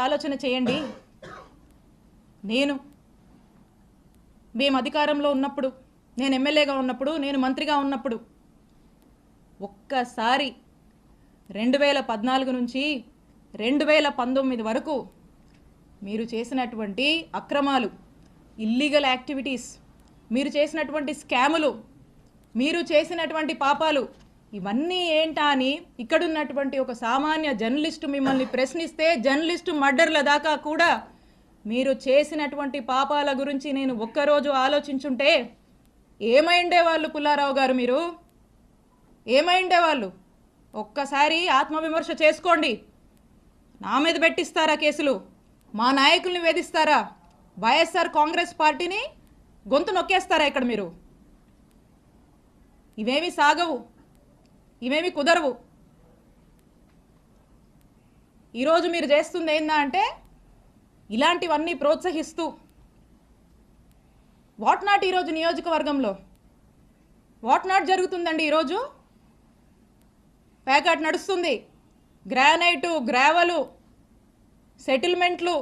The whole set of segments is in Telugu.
ఆలోచన చేయండి. మేము అధికారంలో ఉన్నప్పుడు, నేను ఎమ్మెల్యేగా ఉన్నప్పుడు, నేను మంత్రిగా ఉన్నప్పుడు ఒక్కసారి 2014 నుంచి 2019 వరకు మీరు చేసినటువంటి అక్రమాలు, ఇల్లీగల్ యాక్టివిటీస్, మీరు చేసినటువంటి స్కాములు, మీరు చేసినటువంటి పాపాలు ఇవన్నీ ఏంటా అని ఇక్కడున్నటువంటి ఒక సామాన్య జర్నలిస్టు మిమ్మల్ని ప్రశ్నిస్తే, జర్నలిస్టు మర్డర్ల దాకా కూడా మీరు చేసినటువంటి పాపాల గురించి నేను ఒక్కరోజు ఆలోచించుంటే ఏమైండేవాళ్ళు పుల్లారావు గారు? మీరు ఏమైండేవాళ్ళు? ఒక్కసారి ఆత్మవిమర్శ చేసుకోండి. నా మీద పెట్టిస్తారా కేసులు? మా నాయకుల్ని వేధిస్తారా? వైఎస్ఆర్ కాంగ్రెస్ పార్టీని గొంతు నొక్కేస్తారా ఇక్కడ మీరు? ఇవేమి సాగవు, ఇవేమి కుదరవు. ఈరోజు మీరు చేస్తుంది ఏందా అంటే ఇలాంటివన్నీ ప్రోత్సహిస్తూ వాట్ నాట్ ఈరోజు నియోజకవర్గంలో వాట్ నాట్ జరుగుతుందండి. ఈరోజు ప్యాకెట్ నడుస్తుంది, గ్రానైటు, గ్రావెలు, సెటిల్మెంట్లు,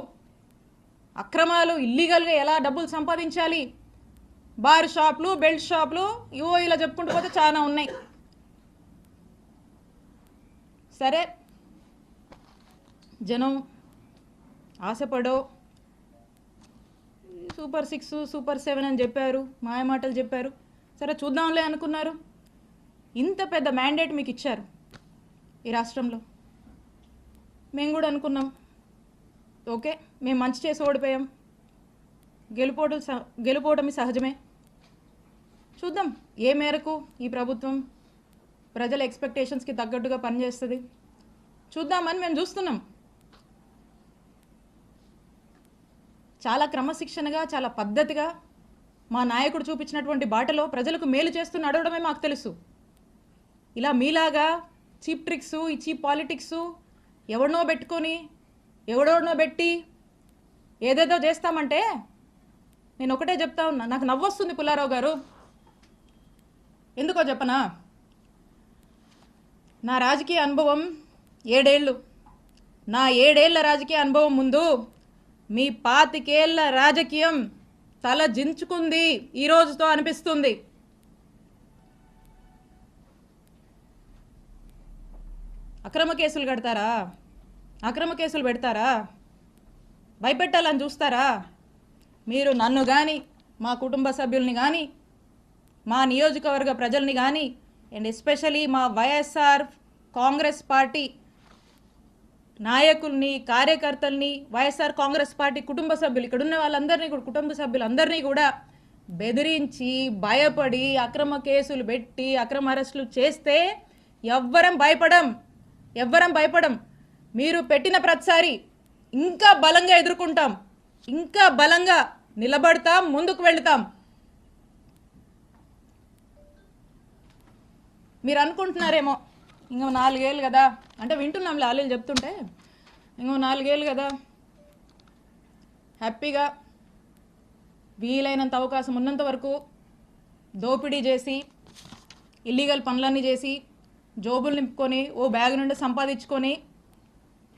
అక్రమాలు, ఇల్లీగల్గా ఎలా డబ్బులు సంపాదించాలి, బార్ షాపులు, బెల్ట్ షాపులు, ఇవో ఇలా చెప్పుకుంటూ పోతే చాలా ఉన్నాయి. సరే, జనం ఆశపడో సూపర్ 6, సూపర్ 7 అని చెప్పారు, మాయమాటలు చెప్పారు. సరే చూద్దాంలే అనుకున్నారు. ఇంత పెద్ద మ్యాండేట్ మీకు ఇచ్చారు ఈ రాష్ట్రంలో. మేము కూడా అనుకున్నాం, ఓకే మేము మంచి చేసి ఓడిపోయాం, గెలుపోవటమి సహజమే, చూద్దాం ఏ మేరకు ఈ ప్రభుత్వం ప్రజల ఎక్స్పెక్టేషన్స్కి తగ్గట్టుగా పనిచేస్తుంది చూద్దామని మేము చూస్తున్నాం. చాలా క్రమశిక్షణగా, చాలా పద్ధతిగా మా నాయకుడు చూపించినటువంటి బాటలో ప్రజలకు మేలు చేస్తూ నడవడమే మాకు తెలుసు. ఇలా మీలాగా చీప్ ట్రిక్స్, ఈ చీప్ పాలిటిక్స్ ఎవడనో పెట్టుకొని ఎవడోనో పెట్టి ఏదేదో చేస్తామంటే నేను ఒకటే చెప్తా ఉన్నా. నాకు నవ్వొస్తుంది పుల్లారావు గారు. ఎందుకో చెప్పనా? నా రాజకీయ అనుభవం 7 ఏళ్ళు. నా 7 ఏళ్ల రాజకీయ అనుభవం ముందు మీ 25 ఏళ్ల రాజకీయం తల జించుకుంది ఈ రోజుతో అనిపిస్తుంది. అక్రమ కేసులు కడతారా? అక్రమ కేసులు పెడతారా? భయపెట్టాలని చూస్తారా? మీరు నన్ను కానీ, మా కుటుంబ సభ్యుల్ని కానీ, మా నియోజకవర్గ ప్రజల్ని కానీ, అండ్ ఎస్పెషలీ మా వైఎస్ఆర్ కాంగ్రెస్ పార్టీ నాయకుల్ని, కార్యకర్తల్ని, వైఎస్ఆర్ కాంగ్రెస్ పార్టీ కుటుంబ సభ్యులు, ఇక్కడ ఉన్న వాళ్ళందరినీ కూడా, కుటుంబ సభ్యులందరినీ కూడా బెదిరించి, భయపడి, అక్రమ కేసులు పెట్టి, అక్రమ అరెస్టులు చేస్తే ఎవ్వరం భయపడం. మీరు పెట్టిన ప్రతిసారి ఇంకా బలంగా ఎదుర్కొంటాం, ఇంకా బలంగా నిలబడతాం, ముందుకు వెళుతాం. మీరు అనుకుంటున్నారేమో ఇంకో 4 ఏళ్ళు కదా అంటే, వింటున్నాం లాలీలు చెప్తుంటే, ఇంకో 4 ఏళ్ళు కదా హ్యాపీగా వీలైనంత అవకాశం ఉన్నంత వరకు దోపిడీ చేసి, ఇల్లీగల్ పనులన్నీ చేసి, జోబులు నింపుకొని, ఓ బ్యాగ్ నుండి సంపాదించుకొని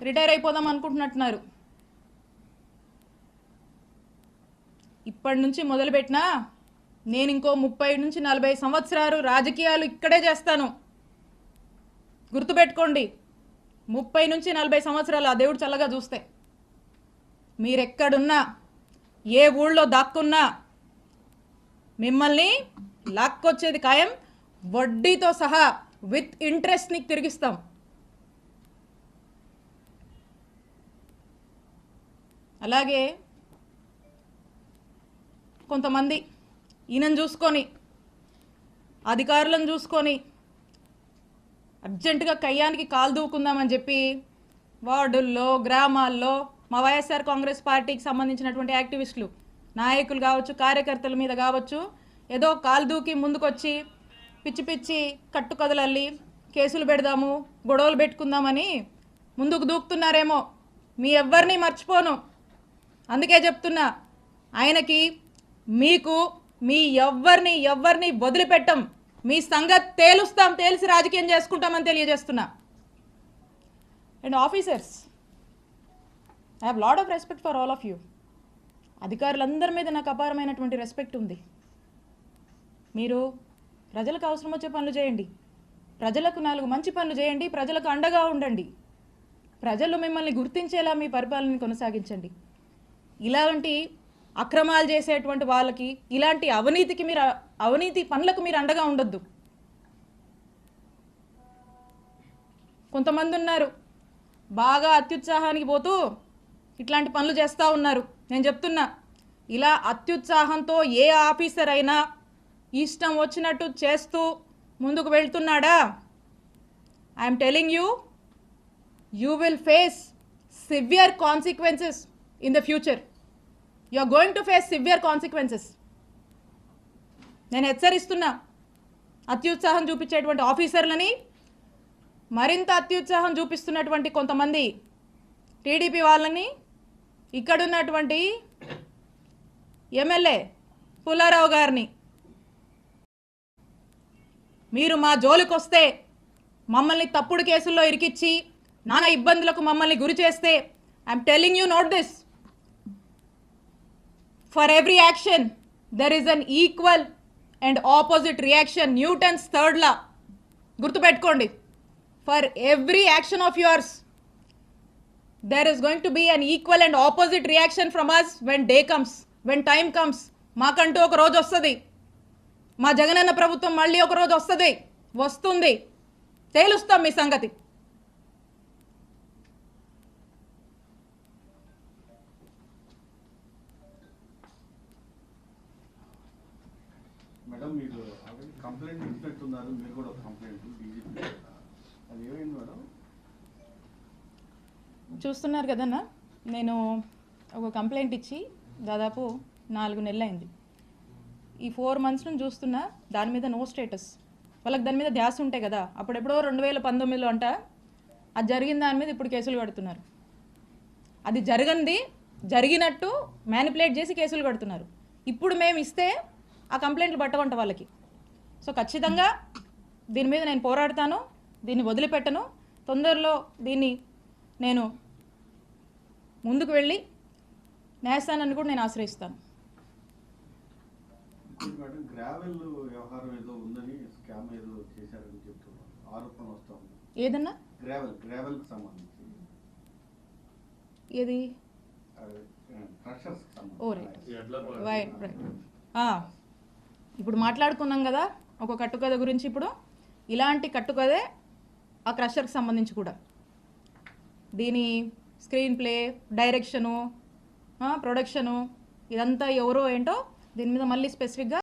రిటైర్ అయిపోదాం అనుకుంటున్నట్టున్నారు. ఇప్పటి నుంచి మొదలుపెట్టినా నేను ఇంకో 30 నుంచి 40 సంవత్సరాలు రాజకీయాలు ఇక్కడే చేస్తాను. గుర్తుపెట్టుకోండి, 30 నుంచి 40 సంవత్సరాలు ఆ దేవుడు చల్లగా చూస్తే మీరెక్కడున్నా, ఏ ఊళ్ళో దాక్కున్నా మిమ్మల్ని లాక్కొచ్చేది ఖాయం. వడ్డీతో సహా విత్ ఇంట్రెస్ట్ నీకు తిరిగిస్తాం. అలాగే కొంతమంది ఈయనను చూసుకొని, అధికారులను చూసుకొని అర్జెంటుగా కయ్యానికి కాలు దూకుందామని చెప్పి వార్డుల్లో, గ్రామాల్లో మా వైఎస్ఆర్ కాంగ్రెస్ పార్టీకి సంబంధించినటువంటి యాక్టివిస్టులు, నాయకులు కావచ్చు, కార్యకర్తల మీద కావచ్చు, ఏదో కాలు దూకి ముందుకొచ్చి పిచ్చి పిచ్చి కట్టుకథలల్లి కేసులు పెడదాము, గొడవలు పెట్టుకుందామని ముందుకు దూకుతున్నారేమో. మీ ఎవ్వరిని మర్చిపోను, అందుకే చెప్తున్నా, ఆయనకి మీకు మీ ఎవ్వరిని వదిలిపెట్టం. మీ సంగతి తేలుస్తాం, తేల్చి రాజకీయం చేసుకుంటామని తెలియజేస్తున్నా. And officers, I have lot of respect for all of you. అధికారులందరి మీద నాకు అపారమైనటువంటి రెస్పెక్ట్ ఉంది. మీరు ప్రజలకు అవసరం వచ్చే పనులు చేయండి, ప్రజలకు 4 మంచి పనులు చేయండి, ప్రజలకు అండగా ఉండండి, ప్రజలు మిమ్మల్ని గుర్తించేలా మీ పరిపాలనని కొనసాగించండి. ఇలాంటి అక్రమాలు చేసేటువంటి వాళ్ళకి, ఇలాంటి అవినీతి పనులకు మీరు అండగా ఉండొద్దు. కొంతమంది ఉన్నారు బాగా అత్యుత్సాహానికి పోతూ ఇట్లాంటి పనులు చేస్తూ ఉన్నారు. నేను చెప్తున్నా, ఇలా అత్యుత్సాహంతో ఏ ఆఫీసర్ అయినా ఇష్టం వచ్చినట్టు చేస్తూ ముందుకు వెళ్తున్నాడా, I'm telling you, you will face severe consequences in the future. You are going to face severe consequences. నేను హెచ్చరిస్తున్నా అత్యుత్సాహం చూపించేటువంటి ఆఫీసర్లని, మరింత అత్యుత్సాహం చూపిస్తున్నటువంటి కొంతమంది టీడీపీ వాళ్ళని, ఇక్కడున్నటువంటి ఎమ్మెల్యే పుల్లారావు గారిని, మీరు మా జోలికి వస్తే, మమ్మల్ని తప్పుడు కేసుల్లో ఇరికిచ్చి నానా ఇబ్బందులకు మమ్మల్ని గురి చేస్తే, I'm telling you note this, for every action there is an equal and opposite reaction. Newton's 3rd law గుర్తుపెట్టుకోండి. For every action of yours there is going to be an equal and opposite reaction from us when day comes, when time comes. మాకంటూ ఒక రోజు వస్తుంది, మా జగనన్న ప్రభుత్వం మళ్ళీ ఒక రోజు వస్తుంది, తేలుస్తాం మీ సంగతి. మేడం, మీరు ఆల్రెడీ కంప్లైంట్ ఇచ్చినట్టున్నారు, మీరు కూడా కంప్లైంట్ డీజీపీ, అది ఏమైంది మేడం? చూస్తున్నారు కదన్నా, నేను ఒక కంప్లైంట్ ఇచ్చి దాదాపు 4 నెలలు అయింది. ఈ 4 months నుంచి చూస్తున్నా దాని మీద నో స్టేటస్. వాళ్ళకి దాని మీద ధ్యాస ఉంటాయి కదా, అప్పుడెప్పుడో 2019లో అంట అది జరిగిన దాని మీద ఇప్పుడు కేసులు కడుతున్నారు. అది జరిగినట్టు మ్యానిపులేట్ చేసి కేసులు కడుతున్నారు. ఇప్పుడు మేము ఇస్తే ఆ కంప్లైంట్లు పట్టవంట వాళ్ళకి. సో ఖచ్చితంగా దీని మీద నేను పోరాడతాను, దీన్ని వదిలిపెట్టను. తొందరలో దీన్ని నేను ముందుకు వెళ్ళి న్యాయస్థానాన్ని కూడా నేను ఆశ్రయిస్తాను. మేడం, గ్రావెల్ వ్యవహారం ఏదో ఉందని, స్కామ్ ఏదో చేశారని చెప్తున్నారు, ఆరోపణ వస్తూ ఉంది. ఏదన్నా గ్రావెల్కి సంబంధించి ఏది? క్రషర్స్కి సంబంధించి. ఓ రైట్. ఇప్పుడు మాట్లాడుకున్నాం కదా ఒక కట్టుకథ గురించి. ఇప్పుడు ఇలాంటి కట్టుకథే ఆ క్రషర్కి సంబంధించి కూడా. దీని స్క్రీన్ ప్లే, డైరెక్షను, ప్రొడక్షను, ఇదంతా ఎవరో ఏంటో దీని మీద మళ్ళీ స్పెసిఫిక్గా